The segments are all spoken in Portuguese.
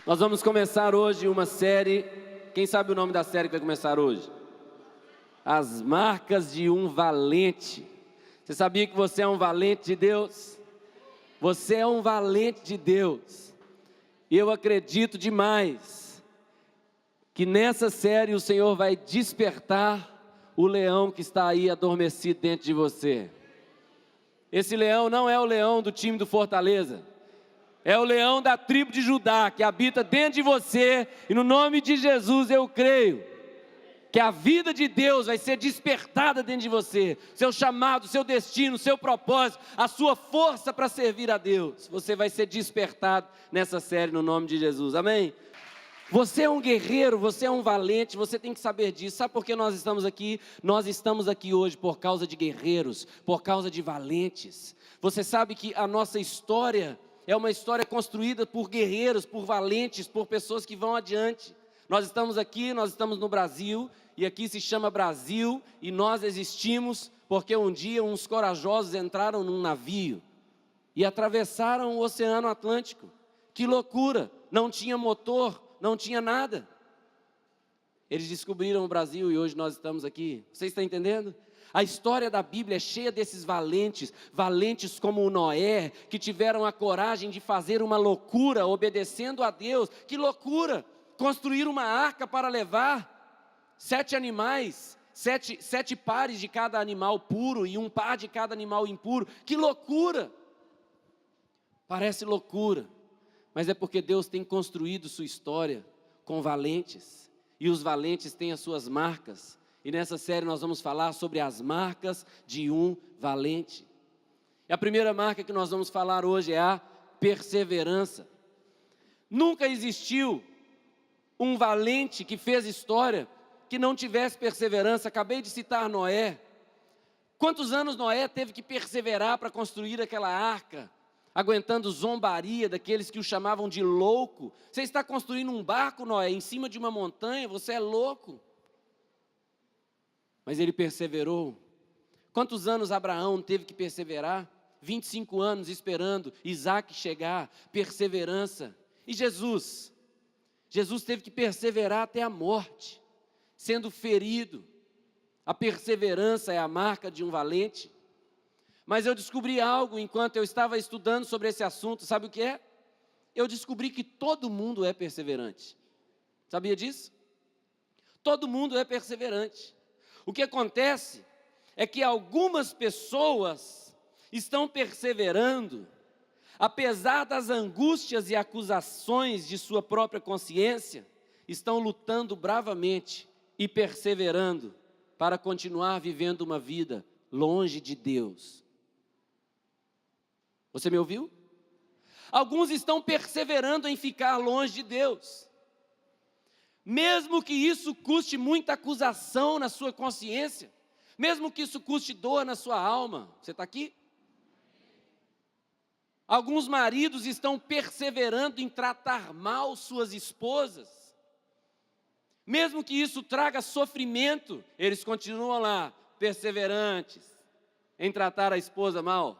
Nós vamos começar hoje uma série. Quem sabe o nome da série que vai começar hoje? As marcas de um valente. Você sabia que você é um valente de Deus? Você é um valente de Deus. E eu acredito demais que nessa série o Senhor vai despertar o leão que está aí adormecido dentro de você. Esse leão não é o leão do time do Fortaleza. É o leão da tribo de Judá que habita dentro de você. E no nome de Jesus eu creio que a vida de Deus vai ser despertada dentro de você. Seu chamado, seu destino, seu propósito, a sua força para servir a Deus. Você vai ser despertado nessa série no nome de Jesus. Amém? Você é um guerreiro, você é um valente, você tem que saber disso. Sabe por que nós estamos aqui? Nós estamos aqui hoje por causa de guerreiros, por causa de valentes. Você sabe que a nossa história é uma história construída por guerreiros, por valentes, por pessoas que vão adiante. Nós estamos aqui, nós estamos no Brasil, e aqui se chama Brasil, e nós existimos porque um dia uns corajosos entraram num navio e atravessaram o Oceano Atlântico. Que loucura! Não tinha motor, não tinha nada. Eles descobriram o Brasil e hoje nós estamos aqui. Você está entendendo? A história da Bíblia é cheia desses valentes, valentes como o Noé, que tiveram a coragem de fazer uma loucura, obedecendo a Deus. Que loucura! Construir uma arca para levar 7 animais, sete pares de cada animal puro e um par de cada animal impuro. Que loucura! Parece loucura, mas é porque Deus tem construído sua história com valentes, e os valentes têm as suas marcas. E nessa série nós vamos falar sobre as marcas de um valente. E a primeira marca que nós vamos falar hoje é a perseverança. Nunca existiu um valente que fez história que não tivesse perseverança. Acabei de citar Noé. Quantos anos Noé teve que perseverar para construir aquela arca, aguentando zombaria daqueles que o chamavam de louco? Você está construindo um barco, Noé, em cima de uma montanha, você é louco. Mas ele perseverou. Quantos anos Abraão teve que perseverar? 25 anos esperando Isaac chegar, perseverança. E Jesus? Jesus teve que perseverar até a morte, sendo ferido. A perseverança é a marca de um valente. Mas eu descobri algo enquanto eu estava estudando sobre esse assunto. Sabe o que é? Eu descobri que todo mundo é perseverante. Sabia disso? Todo mundo é perseverante. O que acontece é que algumas pessoas estão perseverando, apesar das angústias e acusações de sua própria consciência, estão lutando bravamente e perseverando para continuar vivendo uma vida longe de Deus. Você me ouviu? Alguns estão perseverando em ficar longe de Deus, mesmo que isso custe muita acusação na sua consciência, mesmo que isso custe dor na sua alma. Você está aqui? Alguns maridos estão perseverando em tratar mal suas esposas, mesmo que isso traga sofrimento, eles continuam lá, perseverantes em tratar a esposa mal.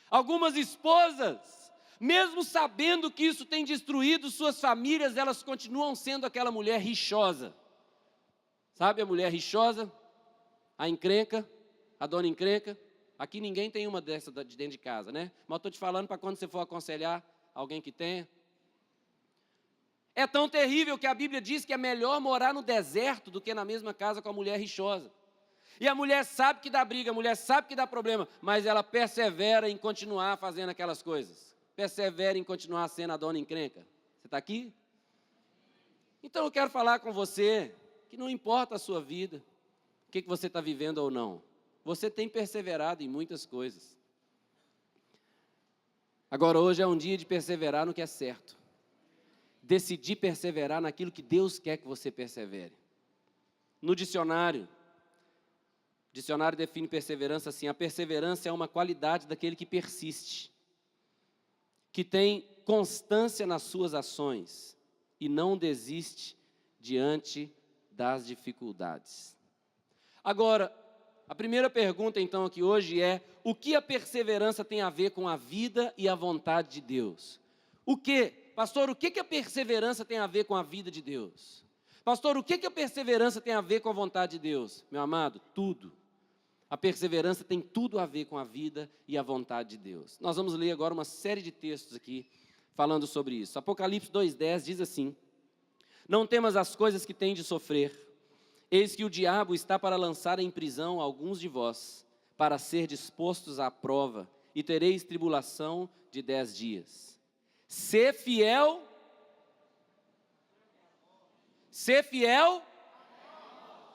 Algumas esposas, mesmo sabendo que isso tem destruído suas famílias, elas continuam sendo aquela mulher rixosa. Sabe a mulher rixosa? A encrenca, a dona encrenca. Aqui ninguém tem uma dessa de dentro de casa, né? Mas eu estou te falando para quando você for aconselhar alguém que tenha. É tão terrível que a Bíblia diz que é melhor morar no deserto do que na mesma casa com a mulher rixosa. E a mulher sabe que dá briga, a mulher sabe que dá problema, mas ela persevera em continuar fazendo aquelas coisas. Persevera em continuar sendo a dona encrenca. Você está aqui? Então eu quero falar com você que não importa a sua vida, o que você está vivendo ou não. Você tem perseverado em muitas coisas. Agora hoje é um dia de perseverar no que é certo. Decidir perseverar naquilo que Deus quer que você persevere. No dicionário define perseverança assim: a perseverança é uma qualidade daquele que persiste, que tem constância nas suas ações e não desiste diante das dificuldades. Agora, a primeira pergunta então aqui hoje é: o que a perseverança tem a ver com a vida e a vontade de Deus? O que Pastor, o que a perseverança tem a ver com a vida de Deus? Pastor, o que a perseverança tem a ver com a vontade de Deus? Meu amado, tudo. A perseverança tem tudo a ver com a vida e a vontade de Deus. Nós vamos ler agora uma série de textos aqui falando sobre isso. Apocalipse 2:10 diz assim: não temas as coisas que tem de sofrer, eis que o diabo está para lançar em prisão alguns de vós, para ser dispostos à prova, e tereis tribulação de 10 dias. Ser fiel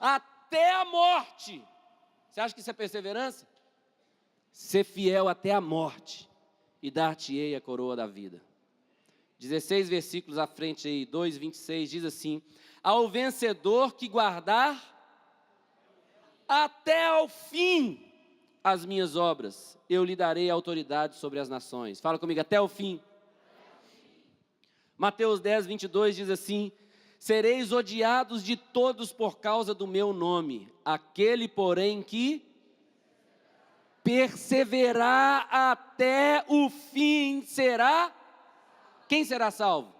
até a morte. Você acha que isso é perseverança? Ser fiel até a morte, e dar-te-ei a coroa da vida. 16 versículos à frente aí, 2:26, diz assim: ao vencedor que guardar até ao fim as minhas obras, eu lhe darei autoridade sobre as nações. Fala comigo, até o fim. Mateus 10:22 diz assim: sereis odiados de todos por causa do meu nome, aquele porém que perseverar até o fim será... Quem será salvo?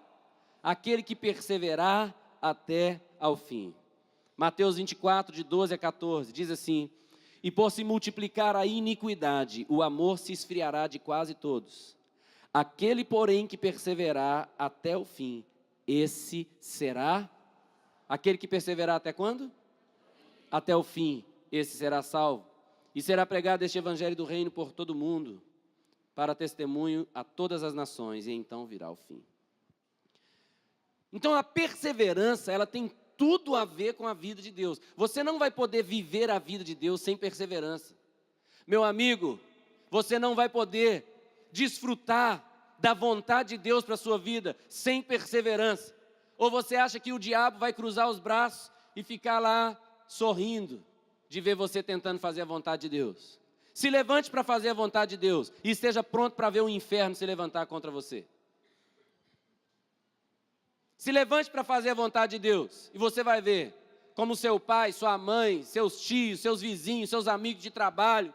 Aquele que perseverar até ao fim. Mateus 24, de 12 a 14, diz assim: e por se multiplicar a iniquidade, o amor se esfriará de quase todos. Aquele, porém, que perseverar até o fim, esse será... Aquele que perseverar até quando? Até o fim, esse será salvo. E será pregado este evangelho do reino por todo o mundo, para testemunho a todas as nações, e então virá o fim. Então a perseverança, ela tem tudo a ver com a vida de Deus. Você não vai poder viver a vida de Deus sem perseverança. Meu amigo, você não vai poder desfrutar da vontade de Deus para a sua vida sem perseverança. Ou você acha que o diabo vai cruzar os braços e ficar lá sorrindo de ver você tentando fazer a vontade de Deus? Se levante para fazer a vontade de Deus e esteja pronto para ver o inferno se levantar contra você. Se levante para fazer a vontade de Deus e você vai ver como seu pai, sua mãe, seus tios, seus vizinhos, seus amigos de trabalho,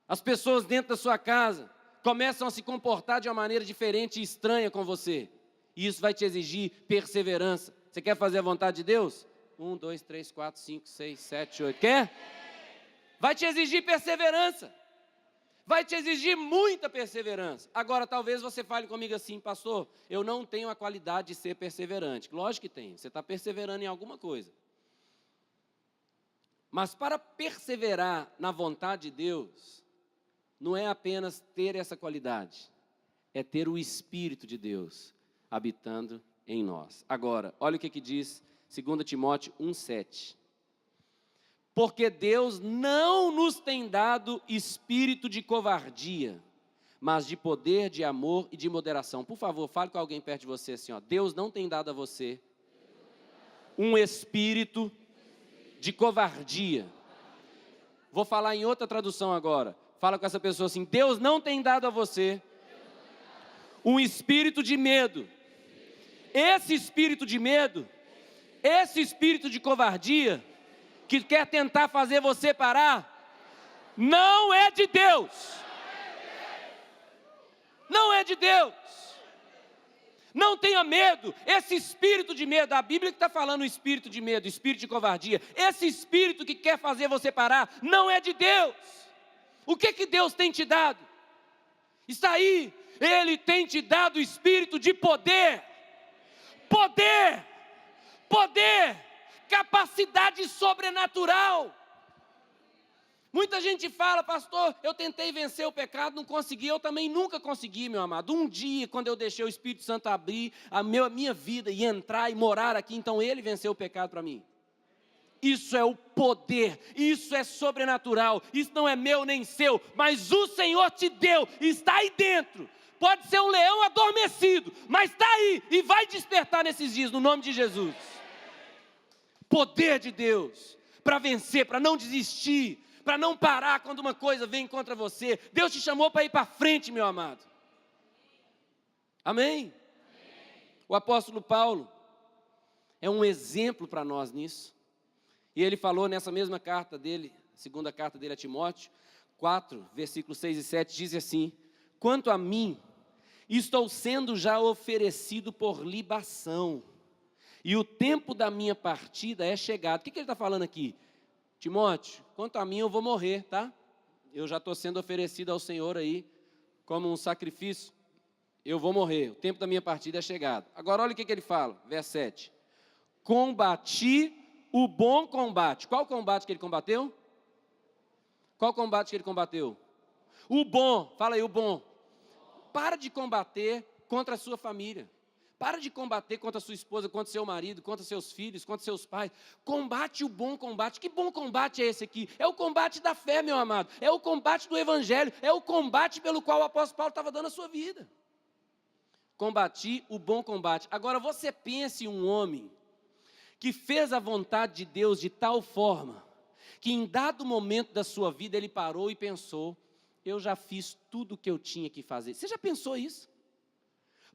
as pessoas dentro da sua casa começam a se comportar de uma maneira diferente e estranha com você. E isso vai te exigir perseverança. Você quer fazer a vontade de Deus? 1, 2, 3, 4, 5, 6, 7, 8. Quer? Vai te exigir perseverança. Vai te exigir muita perseverança. Agora, talvez você fale comigo assim: pastor, eu não tenho a qualidade de ser perseverante. Lógico que tem, você está perseverando em alguma coisa. Mas para perseverar na vontade de Deus, não é apenas ter essa qualidade, é ter o Espírito de Deus habitando em nós. Agora, olha o que diz 2 Timóteo 1,7. Porque Deus não nos tem dado espírito de covardia, mas de poder, de amor e de moderação. Por favor, fale com alguém perto de você assim, ó: Deus não tem dado a você um espírito de covardia. Vou falar em outra tradução agora. Fala com essa pessoa assim: Deus não tem dado a você um espírito de medo. Esse espírito de medo, esse espírito de covardia, que quer tentar fazer você parar, não é de Deus. Não é de Deus. Não tenha medo. Esse espírito de medo, a Bíblia que está falando o espírito de medo, espírito de covardia, esse espírito que quer fazer você parar, não é de Deus. O que Deus tem te dado? Está aí. Ele tem te dado o espírito de poder. Poder. Poder. Capacidade sobrenatural. Muita gente fala: pastor, eu tentei vencer o pecado, não consegui. Eu também nunca consegui, meu amado. Um dia, quando eu deixei o Espírito Santo abrir a minha vida e entrar e morar aqui, então ele venceu o pecado para mim. Isso é o poder, isso é sobrenatural, isso não é meu nem seu, mas o Senhor te deu, está aí dentro. Pode ser um leão adormecido, mas está aí e vai despertar nesses dias, no nome de Jesus. Poder de Deus para vencer, para não desistir, para não parar quando uma coisa vem contra você. Deus te chamou para ir para frente, meu amado. Amém? O apóstolo Paulo é um exemplo para nós nisso. E ele falou nessa mesma carta dele, segunda carta dele a Timóteo, 4, versículos 6 e 7, diz assim: quanto a mim, estou sendo já oferecido por libação, e o tempo da minha partida é chegado. O que ele está falando aqui? Timóteo, quanto a mim eu vou morrer, tá? Eu já estou sendo oferecido ao Senhor aí, como um sacrifício, eu vou morrer, o tempo da minha partida é chegado. Agora olha o que ele fala, verso 7. Combati o bom combate. Qual combate que ele combateu? Qual combate que ele combateu? O bom, fala aí, o bom. Para de combater contra a sua família. Para de combater contra a sua esposa, contra seu marido, contra seus filhos, contra seus pais. Combate o bom combate. Que bom combate é esse aqui? É o combate da fé, meu amado. É o combate do evangelho. É o combate pelo qual o apóstolo Paulo estava dando a sua vida. Combati o bom combate. Agora você pense um homem que fez a vontade de Deus de tal forma que em dado momento da sua vida ele parou e pensou: eu já fiz tudo o que eu tinha que fazer. Você já pensou isso?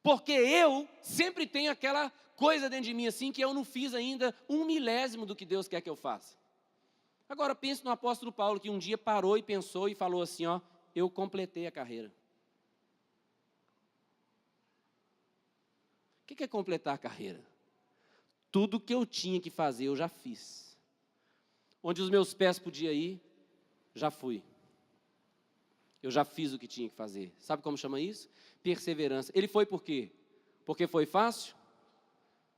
Porque eu sempre tenho aquela coisa dentro de mim assim, que eu não fiz ainda 1/1000 do que Deus quer que eu faça. Agora pense no apóstolo Paulo, que um dia parou e pensou e falou assim, ó, eu completei a carreira. O que é completar a carreira? Tudo que eu tinha que fazer eu já fiz. Onde os meus pés podiam ir, já fui. Eu já fiz o que tinha que fazer. Sabe como chama isso? Perseverança. Ele foi por quê? Porque foi fácil?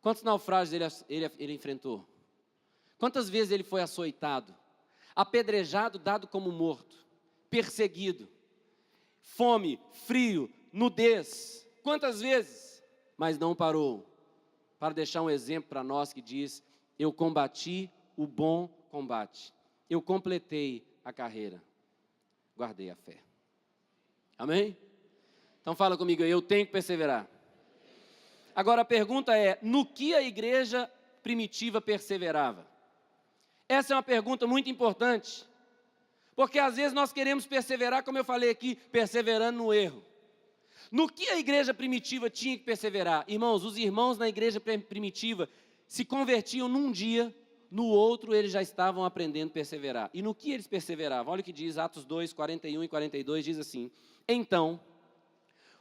Quantos naufrágios ele enfrentou? Quantas vezes ele foi açoitado? Apedrejado, dado como morto. Perseguido. Fome, frio, nudez. Quantas vezes? Mas não parou. Para deixar um exemplo para nós que diz, eu combati o bom combate. Eu completei a carreira. Guardei a fé. Amém? Então fala comigo aí, eu tenho que perseverar. Agora a pergunta é, no que a igreja primitiva perseverava? Essa é uma pergunta muito importante, porque às vezes nós queremos perseverar, como eu falei aqui, perseverando no erro. No que a igreja primitiva tinha que perseverar? Irmãos, os irmãos na igreja primitiva se convertiam num dia, no outro eles já estavam aprendendo a perseverar. E no que eles perseveravam? Olha o que diz Atos 2, 41 e 42, diz assim, então,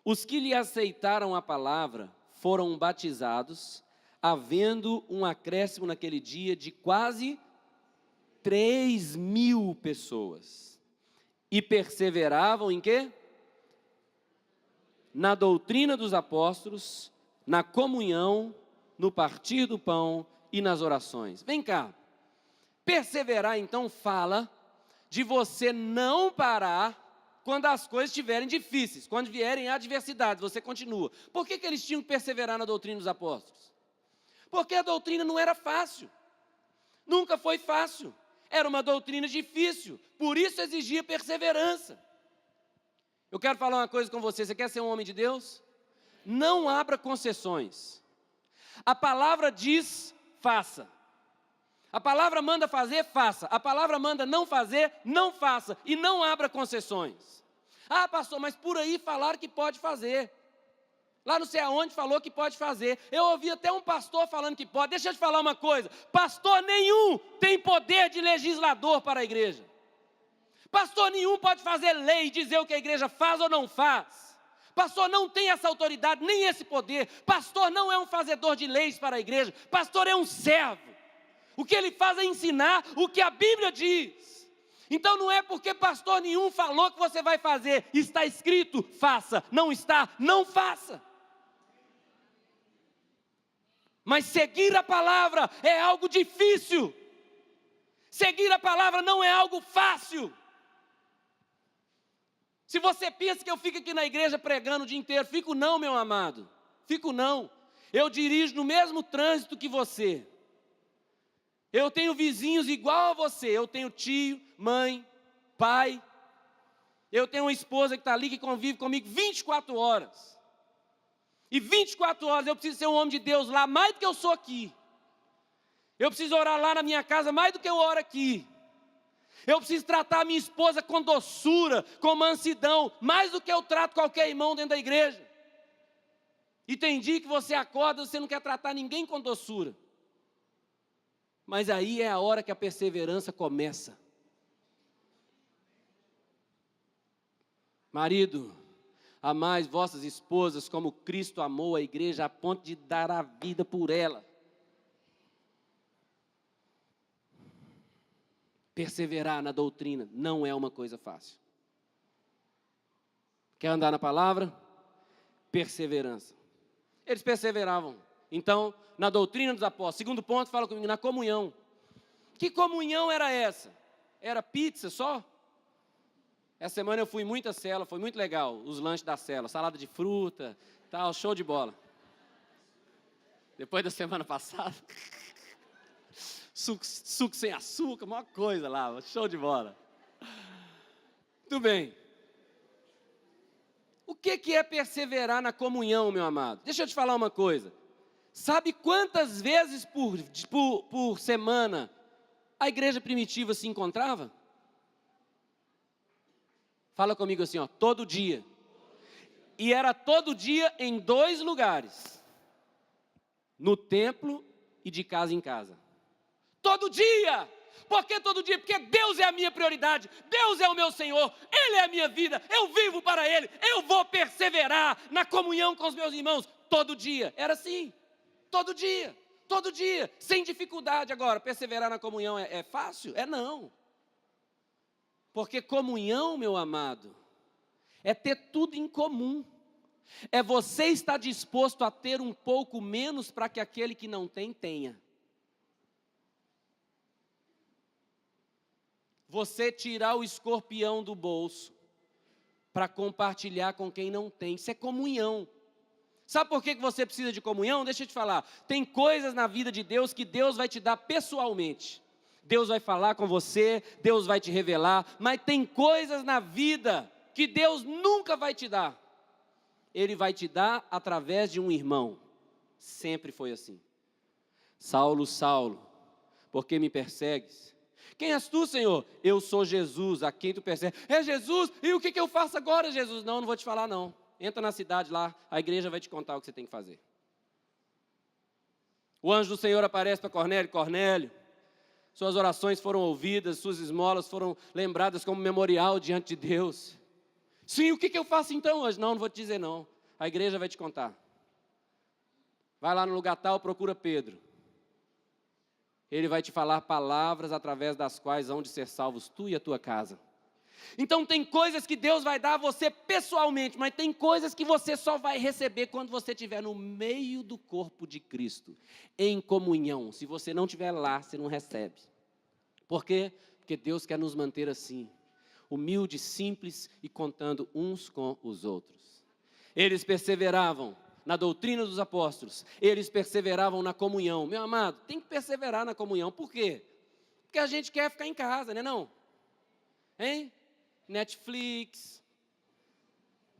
os que lhe aceitaram a palavra foram batizados, havendo um acréscimo naquele dia de quase 3.000 pessoas. E perseveravam em quê? Na doutrina dos apóstolos, na comunhão, no partir do pão e nas orações. Vem cá, perseverar então fala de você não parar quando as coisas estiverem difíceis, quando vierem adversidades, você continua. Por que eles tinham que perseverar na doutrina dos apóstolos? Porque a doutrina não era fácil, nunca foi fácil, era uma doutrina difícil, por isso exigia perseverança. Eu quero falar uma coisa com você, você quer ser um homem de Deus? Não abra concessões. A palavra diz, faça. A palavra manda fazer, faça. A palavra manda não fazer, não faça. E não abra concessões. Ah, pastor, mas por aí falaram que pode fazer. Lá não sei aonde falou que pode fazer. Eu ouvi até um pastor falando que pode. Deixa eu te falar uma coisa. Pastor nenhum tem poder de legislador para a igreja. Pastor nenhum pode fazer lei e dizer o que a igreja faz ou não faz. Pastor não tem essa autoridade, nem esse poder. Pastor não é um fazedor de leis para a igreja. Pastor é um servo. O que ele faz é ensinar o que a Bíblia diz. Então não é porque pastor nenhum falou que você vai fazer. Está escrito, faça. Não está, não faça. Mas seguir a palavra é algo difícil. Seguir a palavra não é algo fácil. Se você pensa que eu fico aqui na igreja pregando o dia inteiro, fico não, meu amado. Fico não. Eu dirijo no mesmo trânsito que você. Eu tenho vizinhos igual a você. Eu tenho tio, mãe, pai. Eu tenho uma esposa que está ali, que convive comigo 24 horas. E 24 horas eu preciso ser um homem de Deus lá, mais do que eu sou aqui. Eu preciso orar lá na minha casa, mais do que eu oro aqui. Eu preciso tratar a minha esposa com doçura, com mansidão, mais do que eu trato qualquer irmão dentro da igreja. E tem dia que você acorda, você não quer tratar ninguém com doçura. Mas aí é a hora que a perseverança começa. Marido, Amai vossas esposas como Cristo amou a igreja, a ponto de dar a vida por ela. Perseverar na doutrina não é uma coisa fácil. Quer andar na palavra? Perseverança. Eles perseveravam. Então, na doutrina dos apóstolos. Segundo ponto, fala comigo, na comunhão. Que comunhão era essa? Era pizza só? Essa semana eu fui em muita cela, foi muito legal, os lanches da cela, salada de fruta, tal, show de bola. Depois da semana passada, suco sem açúcar, uma coisa lá, show de bola. Tudo bem. O que é perseverar na comunhão, meu amado? Deixa eu te falar uma coisa. Sabe quantas vezes por semana a igreja primitiva se encontrava? Fala comigo assim, ó, todo dia. E era todo dia em 2 lugares. No templo e de casa em casa. Todo dia! Por que todo dia? Porque Deus é a minha prioridade, Deus é o meu Senhor, Ele é a minha vida, eu vivo para Ele, eu vou perseverar na comunhão com os meus irmãos, todo dia. Era assim, todo dia, sem dificuldade. Agora, perseverar na comunhão é fácil? Não. Porque comunhão, meu amado, é ter tudo em comum. É você estar disposto a ter um pouco menos para que aquele que não tem, tenha. Você tirar o escorpião do bolso para compartilhar com quem não tem. Isso é comunhão. Sabe por que você precisa de comunhão? Deixa eu te falar. Tem coisas na vida de Deus que Deus vai te dar pessoalmente. Deus vai falar com você, Deus vai te revelar, mas tem coisas na vida que Deus nunca vai te dar. Ele vai te dar através de um irmão. Sempre foi assim. Saulo, Saulo, por que me persegues? Quem és tu, Senhor? Eu sou Jesus, a quem tu persegues. É Jesus? E o que eu faço agora, Jesus? Não vou te falar não. Entra na cidade lá, a igreja vai te contar o que você tem que fazer. O anjo do Senhor aparece para Cornélio. Cornélio, suas orações foram ouvidas, suas esmolas foram lembradas como memorial diante de Deus. Sim, o que eu faço então, anjo? Não vou te dizer não. A igreja vai te contar. Vai lá no lugar tal, procura Pedro. Ele vai te falar palavras através das quais hão de ser salvos tu e a tua casa. Então tem coisas que Deus vai dar a você pessoalmente, mas tem coisas que você só vai receber quando você estiver no meio do corpo de Cristo, em comunhão. Se você não estiver lá, você não recebe. Por quê? Porque Deus quer nos manter assim, humildes, simples e contando uns com os outros. Eles perseveravam na doutrina dos apóstolos, eles perseveravam na comunhão. Meu amado, tem que perseverar na comunhão. Por quê? Porque a gente quer ficar em casa, né não? Hein? Netflix,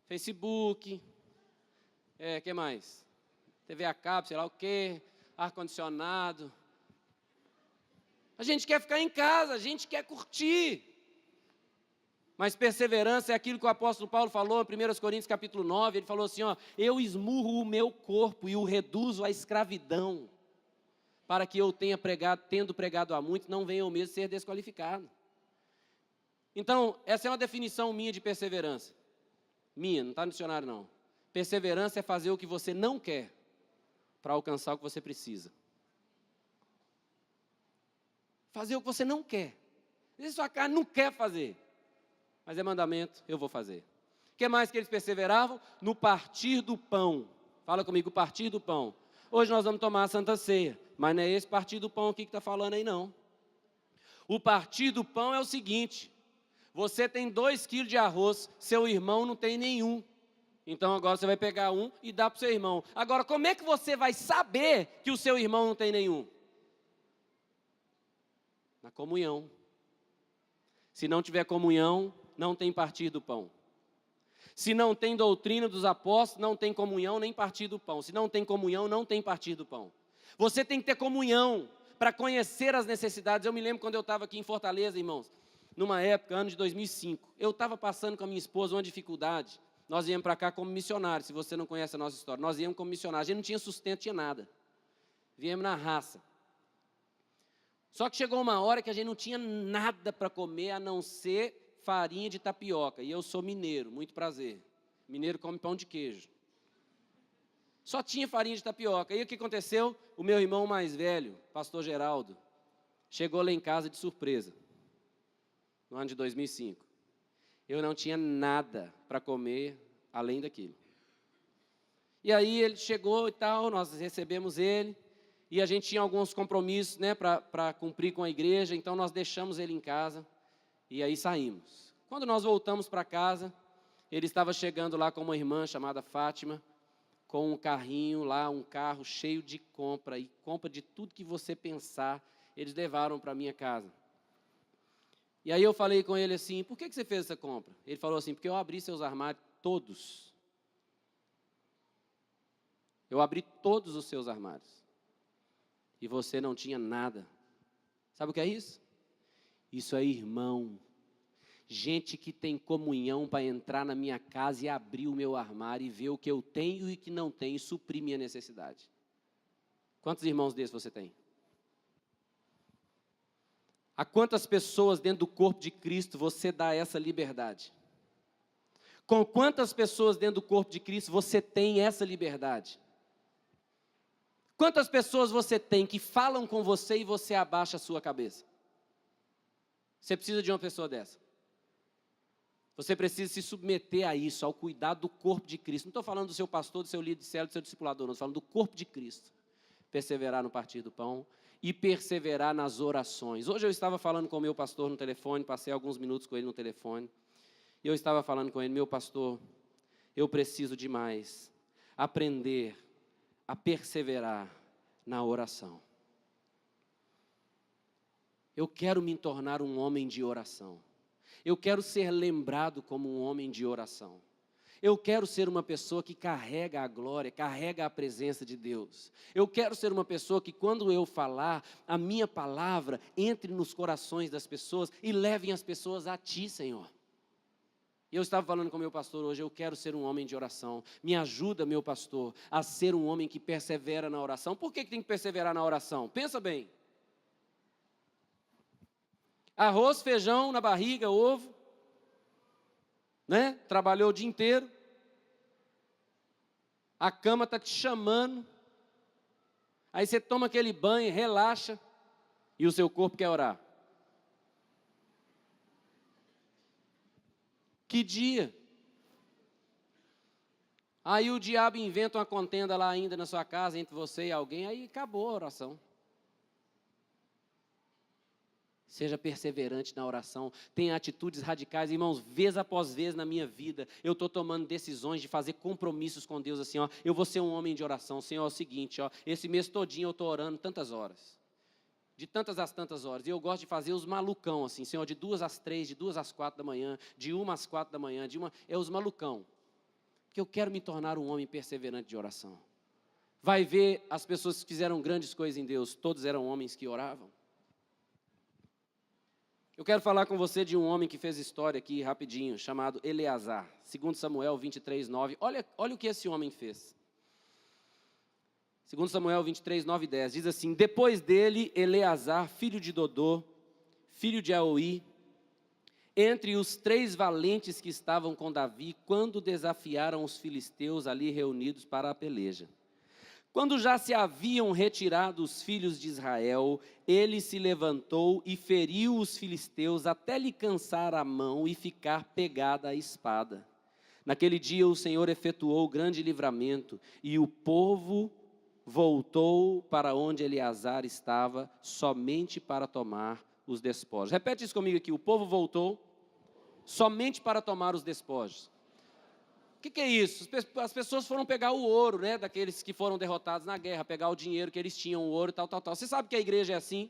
Facebook, que mais? TV a cabo, sei lá o quê, ar-condicionado. A gente quer ficar em casa, a gente quer curtir. Mas perseverança é aquilo que o apóstolo Paulo falou em 1 Coríntios capítulo 9, ele falou assim, ó, eu esmurro o meu corpo e o reduzo à escravidão, para que eu tendo pregado a muitos, não venha eu mesmo ser desqualificado. Então, essa é uma definição minha de perseverança. Minha, não está no dicionário não. Perseverança é fazer o que você não quer, para alcançar o que você precisa. Fazer o que você não quer. Às vezes sua carne não quer fazer. Mas é mandamento, eu vou fazer. O que mais que eles perseveravam? No partir do pão. Fala comigo, partir do pão. Hoje nós vamos tomar a Santa Ceia, mas não é esse partir do pão aqui que está falando aí não. O partir do pão é o seguinte, você tem 2 quilos de arroz, seu irmão não tem nenhum. Então agora você vai pegar um e dar para o seu irmão. Agora, como é que você vai saber que o seu irmão não tem nenhum? Na comunhão. Se não tiver comunhão, não tem partir do pão. Se não tem doutrina dos apóstolos, não tem comunhão nem partir do pão. Se não tem comunhão, não tem partir do pão. Você tem que ter comunhão para conhecer as necessidades. Eu me lembro quando eu estava aqui em Fortaleza, irmãos, numa época, ano de 2005, eu estava passando com a minha esposa uma dificuldade. Nós viemos para cá como missionários, se você não conhece a nossa história. Nós viemos como missionários, a gente não tinha sustento, tinha nada. Viemos na raça. Só que chegou uma hora que a gente não tinha nada para comer, a não ser farinha de tapioca. E eu sou mineiro, muito prazer. Mineiro come pão de queijo. Só tinha farinha de tapioca. E o que aconteceu? O meu irmão mais velho, pastor Geraldo, chegou lá em casa de surpresa, no ano de 2005. Eu não tinha nada para comer além daquilo. E aí ele chegou e tal, nós recebemos ele, e a gente tinha alguns compromissos, né, para cumprir com a igreja, então nós deixamos ele em casa, e aí saímos. Quando nós voltamos para casa, ele estava chegando lá com uma irmã chamada Fátima, com um carrinho lá, um carro cheio de compra, e compra de tudo que você pensar, eles levaram para a minha casa. E aí eu falei com ele assim, por que você fez essa compra? Ele falou assim, porque eu abri seus armários todos. Eu abri todos os seus armários. E você não tinha nada. Sabe o que é isso? Isso é irmão. Gente que tem comunhão para entrar na minha casa e abrir o meu armário e ver o que eu tenho e que não tenho e suprir minha necessidade. Quantos irmãos desses você tem? A quantas pessoas dentro do corpo de Cristo você dá essa liberdade? Com quantas pessoas dentro do corpo de Cristo você tem essa liberdade? Quantas pessoas você tem que falam com você e você abaixa a sua cabeça? Você precisa de uma pessoa dessa. Você precisa se submeter a isso, ao cuidado do corpo de Cristo. Não estou falando do seu pastor, do seu líder de célula, do seu discipulador, não. Estou falando do corpo de Cristo. Perseverar no partir do pão e perseverar nas orações. Hoje eu estava falando com o meu pastor no telefone, passei alguns minutos com ele no telefone. E eu estava falando com ele, meu pastor, eu preciso demais aprender a perseverar na oração. Eu quero me tornar um homem de oração. Eu quero ser lembrado como um homem de oração. Eu quero ser uma pessoa que carrega a glória, carrega a presença de Deus. Eu quero ser uma pessoa que quando eu falar, a minha palavra entre nos corações das pessoas e levem as pessoas a Ti, Senhor. Eu estava falando com o meu pastor hoje, eu quero ser um homem de oração. Me ajuda, meu pastor, a ser um homem que persevera na oração. Por que tem que perseverar na oração? Pensa bem. Arroz, feijão na barriga, ovo, né? Trabalhou o dia inteiro. A cama está te chamando. Aí você toma aquele banho, relaxa, e o seu corpo quer orar. Que dia? Aí o diabo inventa uma contenda lá ainda na sua casa, entre você e alguém, aí acabou a oração. Seja perseverante na oração, tenha atitudes radicais. Irmãos, vez após vez na minha vida, eu estou tomando decisões de fazer compromissos com Deus, assim, ó, eu vou ser um homem de oração. Senhor, é o seguinte, ó, esse mês todinho eu estou orando tantas horas. De tantas às tantas horas, e eu gosto de fazer os malucão, assim, Senhor, de 2 às 3, de 2 às 4 da manhã, de 1 às 4 da manhã, é os malucão, porque eu quero me tornar um homem perseverante de oração. Vai ver as pessoas que fizeram grandes coisas em Deus, todos eram homens que oravam. Eu quero falar com você de um homem que fez história aqui, rapidinho, chamado Eleazar, 2 Samuel 23, 9, olha o que esse homem fez. 2 Samuel 23, 9 e 10, diz assim, depois dele, Eleazar, filho de Dodô, filho de Aoi, entre os 3 valentes que estavam com Davi, quando desafiaram os filisteus ali reunidos para a peleja. Quando já se haviam retirado os filhos de Israel, ele se levantou e feriu os filisteus até lhe cansar a mão e ficar pegada a espada. Naquele dia o Senhor efetuou grande livramento e o povo voltou para onde Eleazar estava, somente para tomar os despojos. Repete isso comigo aqui, o povo voltou somente para tomar os despojos. O que é isso? As pessoas foram pegar o ouro, né, daqueles que foram derrotados na guerra, pegar o dinheiro que eles tinham, o ouro, tal. Você sabe que a igreja é assim?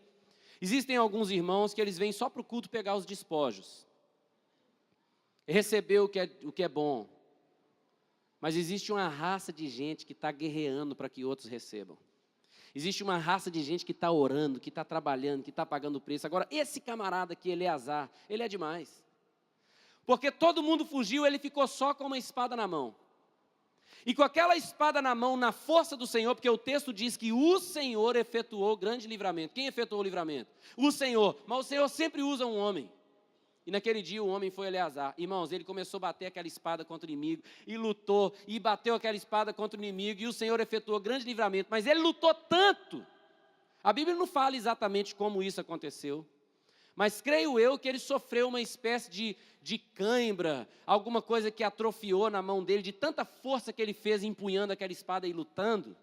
Existem alguns irmãos que eles vêm só para o culto pegar os despojos. Receber o que é bom. Mas existe uma raça de gente que está guerreando para que outros recebam. Existe uma raça de gente que está orando, que está trabalhando, que está pagando o preço. Agora, esse camarada aqui, Eleazar, ele é demais. Porque todo mundo fugiu, ele ficou só com uma espada na mão. E com aquela espada na mão, na força do Senhor, porque o texto diz que o Senhor efetuou grande livramento. Quem efetuou o livramento? O Senhor. Mas o Senhor sempre usa um homem. E naquele dia o homem foi Eleazar. Irmãos, ele começou a bater aquela espada contra o inimigo, e lutou, e bateu aquela espada contra o inimigo, e o Senhor efetuou grande livramento. Mas ele lutou tanto. A Bíblia não fala exatamente como isso aconteceu, mas creio eu que ele sofreu uma espécie de cãibra, alguma coisa que atrofiou na mão dele, de tanta força que ele fez empunhando aquela espada e lutando,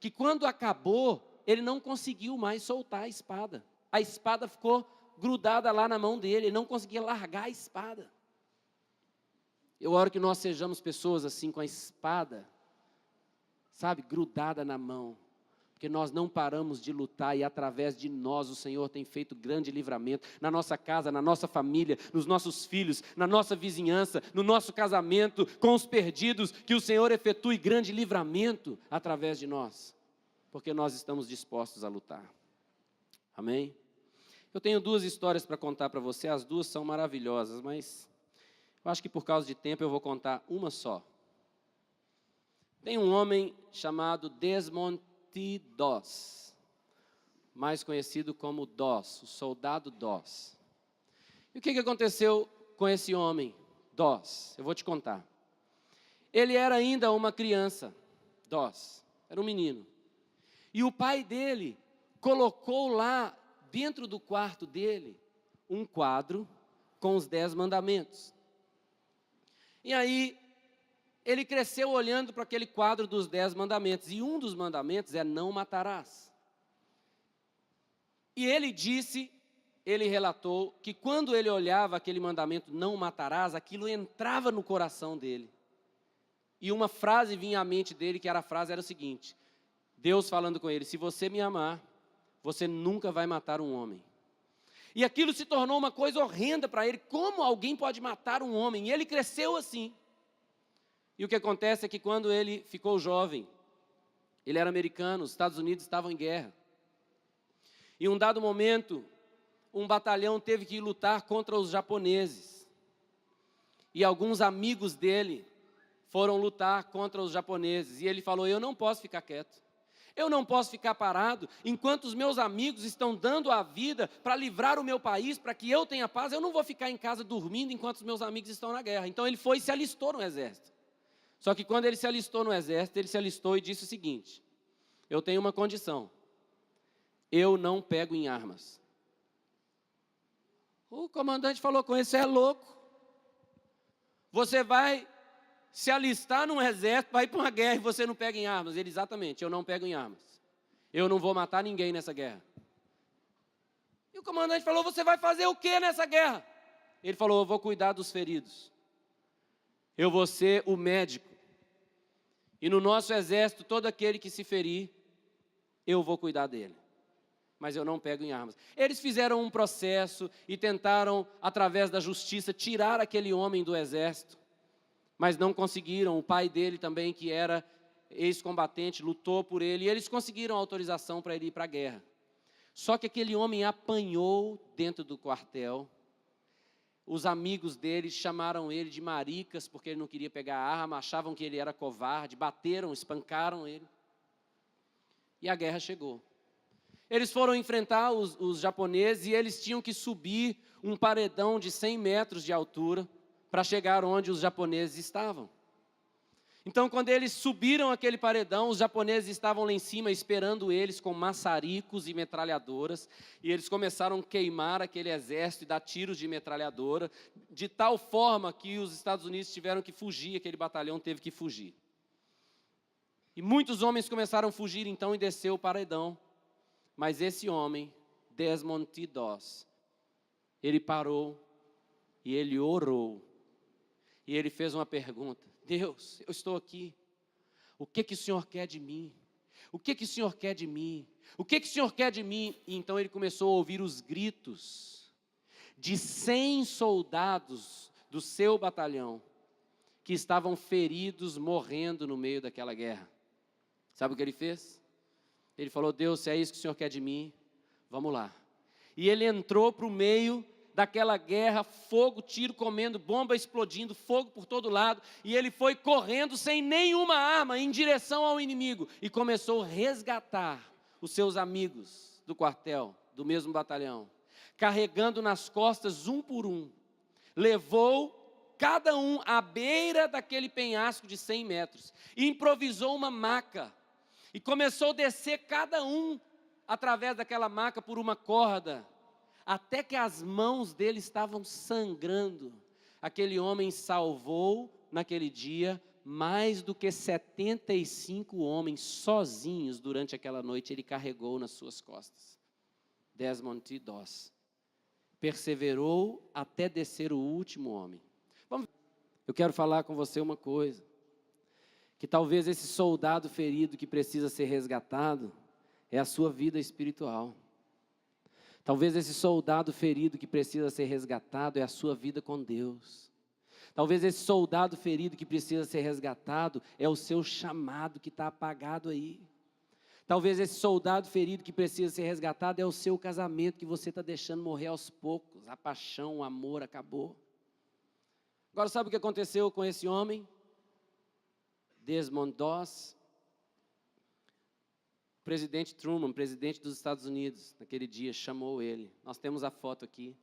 que quando acabou, ele não conseguiu mais soltar a espada. A espada ficou grudada lá na mão dele, ele não conseguia largar a espada. Eu oro que nós sejamos pessoas assim, com a espada, sabe, grudada na mão, porque nós não paramos de lutar e através de nós o Senhor tem feito grande livramento na nossa casa, na nossa família, nos nossos filhos, na nossa vizinhança, no nosso casamento, com os perdidos, que o Senhor efetue grande livramento através de nós, porque nós estamos dispostos a lutar. Amém? Eu tenho 2 histórias para contar para você, as 2 são maravilhosas, mas eu acho que por causa de tempo eu vou contar uma só. Tem um homem chamado Desmond T. Doss, mais conhecido como Doss, o soldado Doss. E o que aconteceu com esse homem, Doss? Eu vou te contar. Ele era ainda uma criança, Doss, era um menino. E o pai dele colocou lá, dentro do quarto dele, um quadro com os 10 mandamentos. E aí, ele cresceu olhando para aquele quadro dos 10 mandamentos, e um dos mandamentos é não matarás. E ele relatou que quando ele olhava aquele mandamento não matarás, aquilo entrava no coração dele. E uma frase vinha à mente dele, que a frase era o seguinte: Deus falando com ele, se você me amar, você nunca vai matar um homem. E aquilo se tornou uma coisa horrenda para ele, como alguém pode matar um homem? E ele cresceu assim. E o que acontece é que quando ele ficou jovem, ele era americano, os Estados Unidos estavam em guerra. Em um dado momento, um batalhão teve que lutar contra os japoneses. E alguns amigos dele foram lutar contra os japoneses. E ele falou, eu não posso ficar quieto. Eu não posso ficar parado enquanto os meus amigos estão dando a vida para livrar o meu país, para que eu tenha paz. Eu não vou ficar em casa dormindo enquanto os meus amigos estão na guerra. Então ele foi e se alistou no exército. Só que quando ele se alistou no exército, ele se alistou e disse o seguinte: eu tenho uma condição, eu não pego em armas. O comandante falou com ele, você é louco? Você vai se alistar num exército, vai para uma guerra e você não pega em armas. Ele, exatamente, eu não pego em armas. Eu não vou matar ninguém nessa guerra. E o comandante falou, você vai fazer o que nessa guerra? Ele falou, eu vou cuidar dos feridos. Eu vou ser o médico. E no nosso exército, todo aquele que se ferir, eu vou cuidar dele. Mas eu não pego em armas. Eles fizeram um processo e tentaram, através da justiça, tirar aquele homem do exército. Mas não conseguiram. O pai dele também, que era ex-combatente, lutou por ele. E eles conseguiram autorização para ele ir para a guerra. Só que aquele homem apanhou dentro do quartel. Os amigos dele chamaram ele de maricas, porque ele não queria pegar a arma, achavam que ele era covarde, bateram, espancaram ele. E a guerra chegou. Eles foram enfrentar os japoneses e eles tinham que subir um paredão de 100 metros de altura para chegar onde os japoneses estavam. Então, quando eles subiram aquele paredão, os japoneses estavam lá em cima esperando eles com maçaricos e metralhadoras, e eles começaram a queimar aquele exército e dar tiros de metralhadora, de tal forma que os Estados Unidos tiveram que fugir, aquele batalhão teve que fugir. E muitos homens começaram a fugir então e descer o paredão, mas esse homem, Desmond T. Doss, ele parou e ele orou, e ele fez uma pergunta: Deus, eu estou aqui, o que o Senhor quer de mim? O que o Senhor quer de mim? O que o Senhor quer de mim? E então ele começou a ouvir os gritos de 100 soldados do seu batalhão, que estavam feridos, morrendo no meio daquela guerra. Sabe o que ele fez? Ele falou, Deus, se é isso que o Senhor quer de mim, vamos lá. E ele entrou para o meio daquela guerra, fogo, tiro comendo, bomba explodindo, fogo por todo lado, e ele foi correndo sem nenhuma arma em direção ao inimigo, e começou a resgatar os seus amigos do quartel, do mesmo batalhão, carregando nas costas um por um, levou cada um à beira daquele penhasco de 100 metros, e improvisou uma maca, e começou a descer cada um através daquela maca por uma corda, até que as mãos dele estavam sangrando. Aquele homem salvou, naquele dia, mais do que 75 homens sozinhos durante aquela noite, ele carregou nas suas costas. Desmond T. Doss perseverou até descer o último homem. Eu quero falar com você uma coisa, que talvez esse soldado ferido que precisa ser resgatado é a sua vida espiritual. Talvez esse soldado ferido que precisa ser resgatado é a sua vida com Deus. Talvez esse soldado ferido que precisa ser resgatado é o seu chamado que está apagado aí. Talvez esse soldado ferido que precisa ser resgatado é o seu casamento que você está deixando morrer aos poucos. A paixão, o amor acabou. Agora sabe o que aconteceu com esse homem? Desmond Doss. O presidente Truman, presidente dos Estados Unidos, naquele dia chamou ele. Nós temos a foto aqui.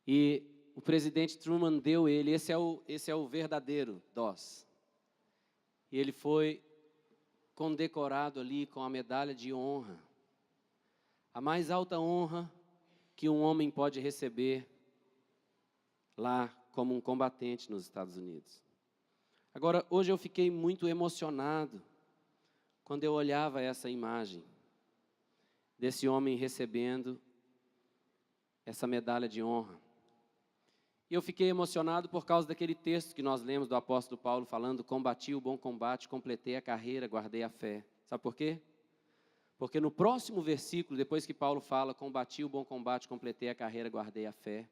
E o presidente Truman deu ele, esse é o verdadeiro Doss. E ele foi condecorado ali com a medalha de honra. A mais alta honra que um homem pode receber lá como um combatente nos Estados Unidos. Agora, hoje eu fiquei muito emocionado quando eu olhava essa imagem desse homem recebendo essa medalha de honra. E eu fiquei emocionado por causa daquele texto que nós lemos do apóstolo Paulo falando: combati o bom combate, completei a carreira, guardei a fé. Sabe por quê? Porque no próximo versículo, depois que Paulo fala, combati o bom combate, completei a carreira, guardei a fé,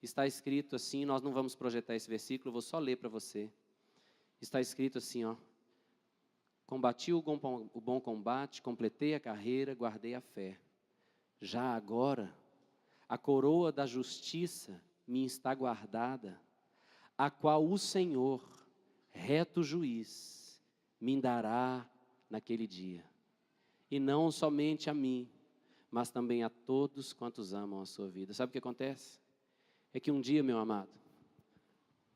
está escrito assim, nós não vamos projetar esse versículo, eu vou só ler para você. Está escrito assim, ó: combati o bom combate, completei a carreira, guardei a fé. Já agora, a coroa da justiça me está guardada, a qual o Senhor, reto juiz, me dará naquele dia. E não somente a mim, mas também a todos quantos amam a sua vida. Sabe o que acontece? É que um dia, meu amado,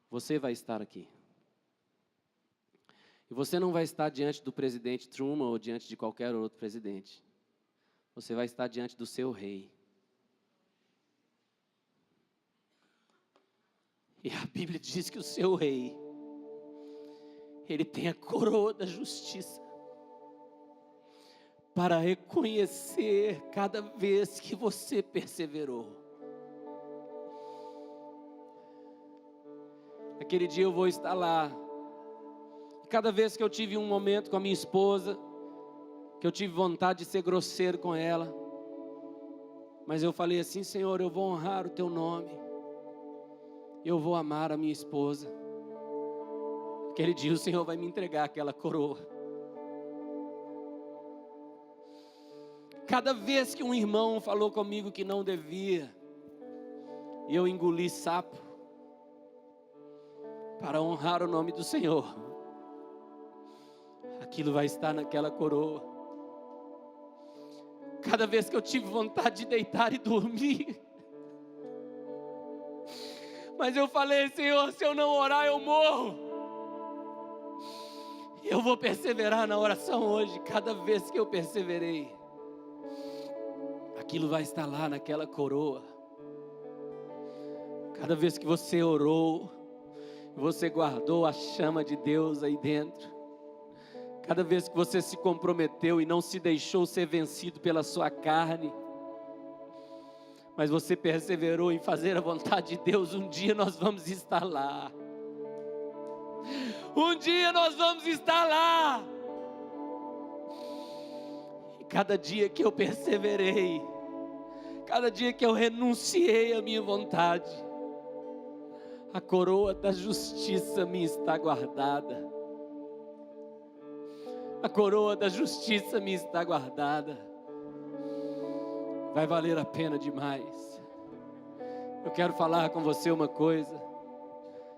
você vai estar aqui. E você não vai estar diante do presidente Truman ou diante de qualquer outro presidente. Você vai estar diante do seu rei. E a Bíblia diz que o seu rei, ele tem a coroa da justiça para reconhecer cada vez que você perseverou. Aquele dia eu vou estar lá. Cada vez que eu tive um momento com a minha esposa, que eu tive vontade de ser grosseiro com ela, mas eu falei assim: Senhor, eu vou honrar o teu nome, eu vou amar a minha esposa. Aquele dia o Senhor vai me entregar aquela coroa. Cada vez que um irmão falou comigo que não devia, e eu engoli sapo para honrar o nome do Senhor, aquilo vai estar naquela coroa. Cada vez que eu tive vontade de deitar e dormir, mas eu falei: Senhor, se eu não orar eu morro. Eu vou perseverar na oração hoje. Cada vez que eu perseverei, aquilo vai estar lá naquela coroa. Cada vez que você orou, você guardou a chama de Deus aí dentro. Cada vez que você se comprometeu e não se deixou ser vencido pela sua carne, mas você perseverou em fazer a vontade de Deus, um dia nós vamos estar lá. Um dia nós vamos estar lá. E cada dia que eu perseverei, cada dia que eu renunciei à minha vontade, a coroa da justiça me está guardada. A coroa da justiça me está guardada. Vai valer a pena demais. Eu quero falar com você uma coisa.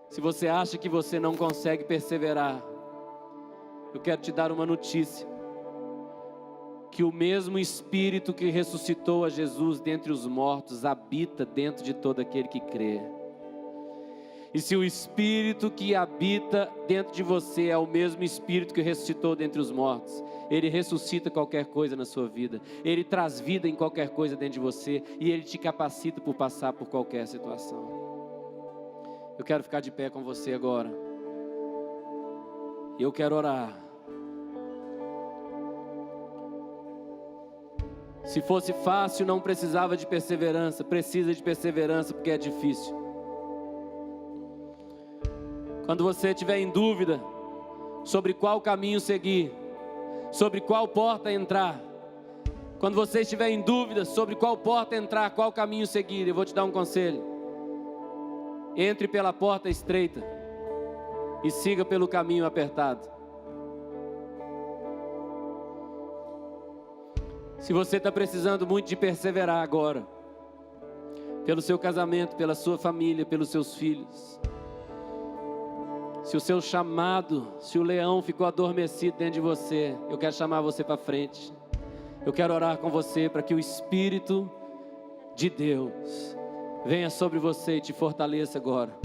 Se você acha que você não consegue perseverar, eu quero te dar uma notícia. que o mesmo Espírito que ressuscitou a Jesus dentre os mortos habita dentro de todo aquele que crê. E se o Espírito que habita dentro de você é o mesmo Espírito que ressuscitou dentre os mortos, Ele ressuscita qualquer coisa na sua vida, Ele traz vida em qualquer coisa dentro de você, e Ele te capacita por passar por qualquer situação. Eu quero ficar de pé com você agora, e eu quero orar. Se fosse fácil, não precisava de perseverança. Precisa de perseverança porque é difícil. Quando você estiver em dúvida sobre qual caminho seguir, sobre qual porta entrar, quando você estiver em dúvida sobre qual porta entrar, qual caminho seguir, eu vou te dar um conselho. Entre pela porta estreita e siga pelo caminho apertado. Se você está precisando muito de perseverar agora, pelo seu casamento, pela sua família, pelos seus filhos, se o seu chamado, se o leão ficou adormecido dentro de você, eu quero chamar você para frente. Eu quero orar com você para que o Espírito de Deus venha sobre você e te fortaleça agora.